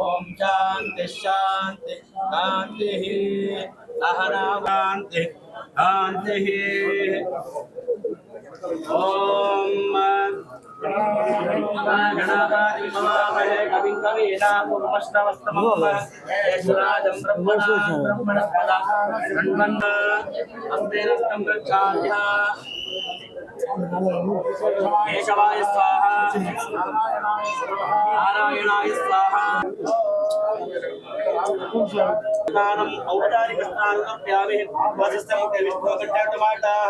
ओम शांति शांति शांति शांति शांति ओम गणाधारी ममामहे कविं कवीनामुपमश्रवस्तमम् येषुराजं ब्रह्मणस्पदा शृण्वन् अस्तेनस्तं गच्छाम्यः केशवाय स्वाहा नारायणाय स्वाहा स्नानम् औपचारिकस्नानं कर्तव्यामि वसिष्ठं विष्णुकण्ठाटमाटाः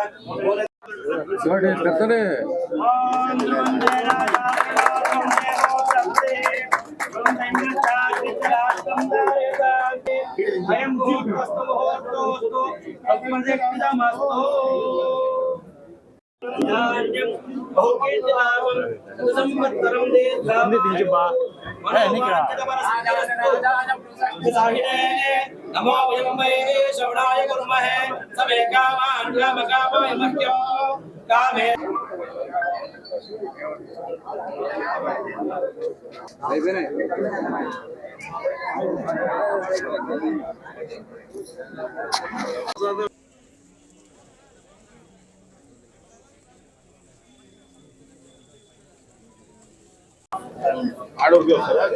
नमो वयमये श्रवणाय कुर्महे समे कामान् कामकामाय मह्यो कामे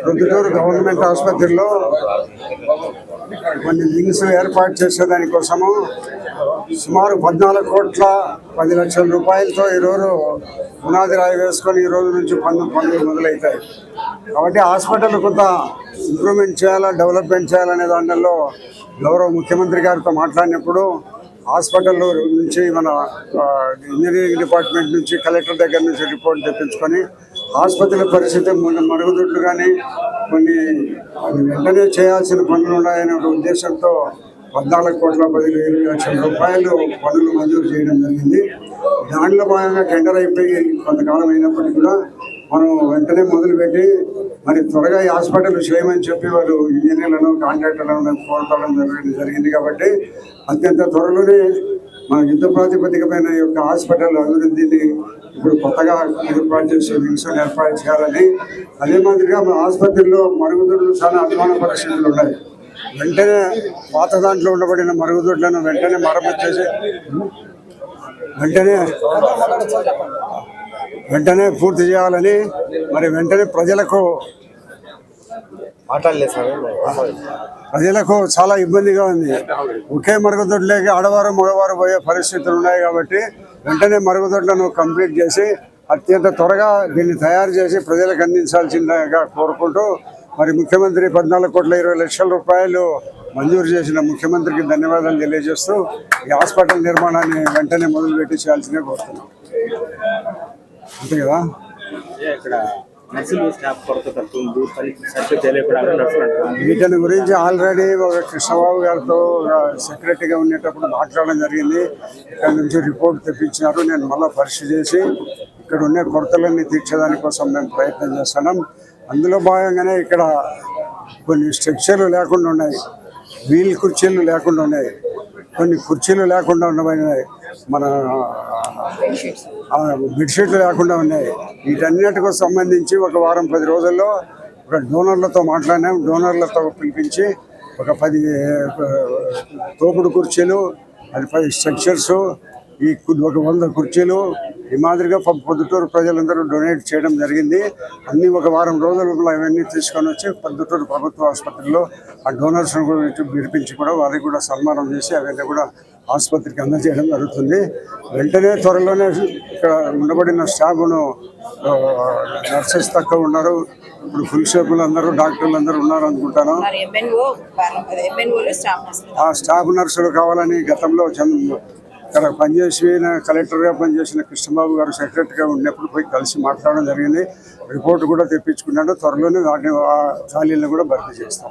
ప్రొద్దుటూరు గవర్నమెంట్ ఆసుపత్రిలో కొన్ని వింగ్స్ ఏర్పాటు చేసేదాని కోసము సుమారు 14,10,00,000 రూపాయలతో ఈరోజు పునాది రాయి వేసుకొని ఈ రోజు నుంచి పనులు మొదలవుతాయి. కాబట్టి హాస్పిటల్ కొంత ఇంప్రూవ్మెంట్ చేయాలా, డెవలప్మెంట్ చేయాలనే దాంట్లో గౌరవ ముఖ్యమంత్రి గారితో మాట్లాడినప్పుడు హాస్పిటల్ నుంచి మన ఇంజనీరింగ్ డిపార్ట్మెంట్ నుంచి కలెక్టర్ దగ్గర నుంచి రిపోర్ట్ తెప్పించుకొని ఆసుపత్రి పరిస్థితి మరుగుదొడ్లు కానీ కొన్ని వెంటనే చేయాల్సిన పనులు ఉన్నాయనే ఉద్దేశంతో 14,10,20,00,000 రూపాయలు పనులు మంజూరు చేయడం జరిగింది. దాంట్లో భాగంగా టెండర్ అయిపోయి కొంతకాలం అయినప్పటికీ కూడా మనం వెంటనే మొదలుపెట్టి మరి త్వరగా ఈ హాస్పిటల్ చేయమని చెప్పి వారు ఇంజనీర్లను కాంట్రాక్టర్లను కోరడం జరిగింది. కాబట్టి అత్యంత త్వరలోనే మన యుద్ధ ప్రాతిపదికమైన యొక్క హాస్పిటల్ అభివృద్ధిని ఇప్పుడు కొత్తగా ఏర్పాటు చేసే వింగ్స్ని ఏర్పాటు చేయాలని, అదే మాదిరిగా మన ఆసుపత్రిలో మరుగుదొడ్లు చాలా అధ్వాన పరిస్థితులు ఉన్నాయి. వెంటనే పాత దాంట్లో ఉండబడిన మరుగుదొడ్లను వెంటనే మరమ్మతు చేసి వెంటనే పూర్తి చేయాలని, మరి వెంటనే ప్రజలకు చాలా ఇబ్బందిగా ఉంది. ఒకే మరుగుదొడ్లేకి ఆడవారు మగవారు పోయే పరిస్థితులు ఉన్నాయి. కాబట్టి వెంటనే మరుగుదొడ్లను కంప్లీట్ చేసి అత్యంత త్వరగా దీన్ని తయారు చేసి ప్రజలకు అందించాల్సిందిగా కోరుకుంటూ, మరి ముఖ్యమంత్రి 14,20,00,000 రూపాయలు మంజూరు చేసిన ముఖ్యమంత్రికి ధన్యవాదాలు తెలియజేస్తూ ఈ హాస్పిటల్ నిర్మాణాన్ని వెంటనే మొదలుపెట్టి చేయాల్సిందే కోరుతున్నాం. అంతే కదా. వీటిని గురించి ఆల్రెడీ ఒక కృష్ణబాబు గారితో సెక్రటరీగా ఉండేటప్పుడు మాట్లాడడం జరిగింది. ఇక్కడ నుంచి రిపోర్ట్ తెప్పించినారు. నేను మళ్ళీ పరిశీలి చేసి ఇక్కడ ఉండే కొరతలన్నీ తీర్చేదాని కోసం మేము ప్రయత్నం చేస్తున్నాం. అందులో భాగంగానే ఇక్కడ కొన్ని స్ట్రక్చర్లు లేకుండా ఉన్నాయి, వీల్ కుర్చీలు లేకుండా ఉన్నాయి, కొన్ని కుర్చీలు లేకుండా ఉన్నాయి, మన బెడ్షీట్లు లేకుండా ఉన్నాయి. వీటన్నిటికి సంబంధించి ఒక వారం 10 రోజుల్లో ఒక డోనర్లతో మాట్లాడినాం. డోనర్లతో పిలిపించి ఒక 10 తోపుడు కుర్చీలు, అది 10 స్ట్రక్చర్సు, ఈ ఒక 100 కుర్చీలు ఈ మాదిరిగా పొద్దుటూరు ప్రజలందరూ డొనేట్ చేయడం జరిగింది. అన్ని ఒక వారం రోజుల్లో అవన్నీ తీసుకొని వచ్చి పొద్దుటూరు ప్రభుత్వ ఆసుపత్రిలో ఆ డోనర్స్ను కూడా పిలిపించి కూడా వారికి కూడా సన్మానం చేసి అవన్నీ కూడా ఆసుపత్రికి అందజేయడం జరుగుతుంది. వెంటనే త్వరలోనే ఇక్కడ ఉండబడిన స్టాఫ్ను నర్సెస్ తక్కువ ఉన్నారు, ఇప్పుడు ఫుల్ షేపులు అందరూ డాక్టర్లు అందరూ ఉన్నారు అనుకుంటాను. ఆ స్టాఫ్ నర్సులు కావాలని గతంలో ఇక్కడ పనిచేసిన కలెక్టర్గా పనిచేసిన కృష్ణబాబు గారు సెక్రటరీగా ఉన్నప్పుడు పోయి కలిసి మాట్లాడడం జరిగింది. రిపోర్ట్ కూడా తెప్పించుకున్నాడు. త్వరలోనే వాటిని ఖాళీలను కూడా భర్తీ చేస్తాం.